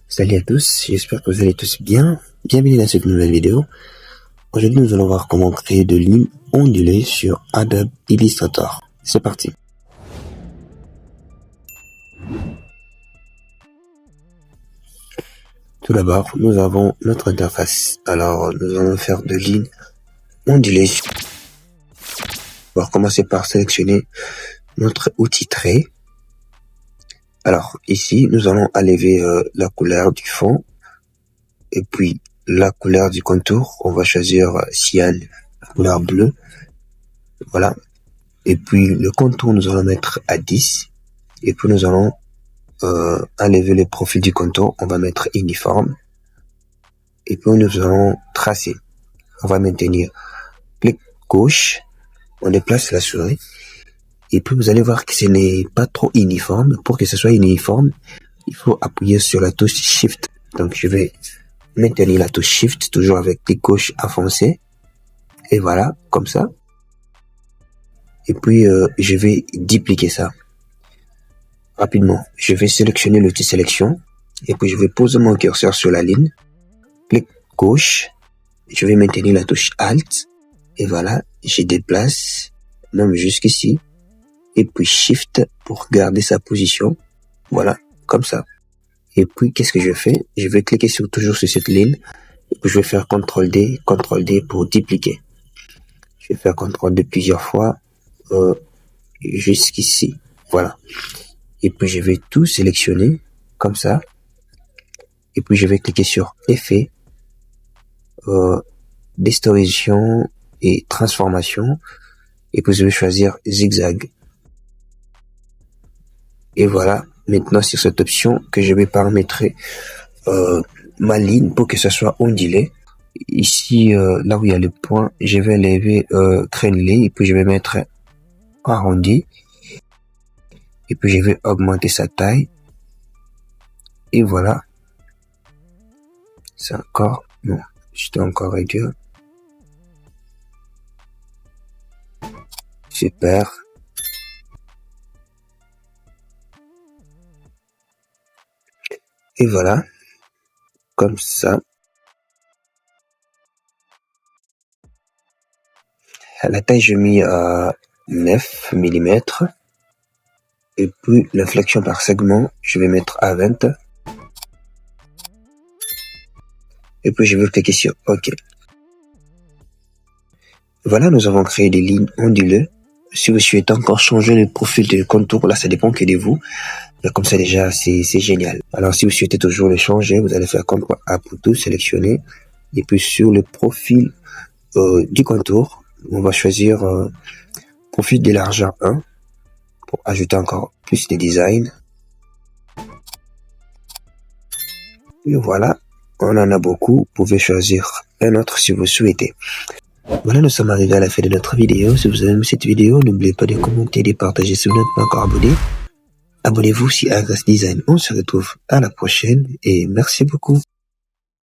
Salut à tous, j'espère que vous allez tous bien. Bienvenue dans cette nouvelle vidéo. Aujourd'hui, nous allons voir comment créer de lignes ondulées sur Adobe Illustrator. C'est parti. Tout d'abord, nous avons notre interface. Alors, nous allons faire de lignes ondulées. On va commencer par sélectionner notre outil trait. Alors, ici, nous allons enlever la couleur du fond et puis la couleur du contour. On va choisir cyan, la couleur bleue. Voilà. Et puis, le contour, nous allons mettre à 10. Et puis, nous allons enlever le profil du contour. On va mettre uniforme. Et puis, nous allons tracer. On va maintenir clic gauche. On déplace la souris. Et puis, vous allez voir que ce n'est pas trop uniforme. Pour que ce soit uniforme, il faut appuyer sur la touche Shift. Donc, je vais maintenir la touche Shift, toujours avec clic gauche enfoncé. Et voilà, comme ça. Et puis, je vais dupliquer ça. Rapidement, je vais sélectionner l'outil sélection. Et puis, je vais poser mon curseur sur la ligne. Clic gauche. Je vais maintenir la touche Alt. Et voilà, je déplace, même jusqu'ici. Et puis Shift pour garder sa position. Voilà, comme ça. Et puis, qu'est-ce que je fais? Je vais cliquer toujours sur cette ligne. Et puis, je vais faire CTRL-D pour dupliquer. Je vais faire CTRL-D plusieurs fois jusqu'ici. Voilà. Et puis, je vais tout sélectionner comme ça. Et puis, je vais cliquer sur Effet, Distorsion et Transformation. Et puis, je vais choisir Zigzag. Et voilà, maintenant sur cette option que je vais paramétrer ma ligne pour que ça soit ondulé. Ici, là où il y a le point, je vais lever créneler et puis je vais mettre arrondi. Et puis je vais augmenter sa taille. Et voilà. C'est encore, non, je dois encore réduire. Super. Et voilà, comme ça. À la taille, je mets à 9 mm. Et puis, l'inflexion par segment, je vais mettre à 20. Et puis, je vais cliquer sur OK. Voilà, nous avons créé des lignes ondulées. Si vous souhaitez encore changer le profil du contour, là, ça dépend que de vous. Mais comme ça, déjà, c'est génial. Alors, si vous souhaitez toujours le changer, vous allez faire CTRL-A pour tout sélectionner. Et puis, sur le profil du contour, on va choisir profil de largeur 1 pour ajouter encore plus de design. Et voilà, on en a beaucoup. Vous pouvez choisir un autre si vous souhaitez. Voilà, nous sommes arrivés à la fin de notre vidéo. Si vous avez aimé cette vidéo, n'oubliez pas de commenter et de partager si vous n'êtes pas encore abonné. Abonnez-vous si Agras Design. On se retrouve à la prochaine et merci beaucoup.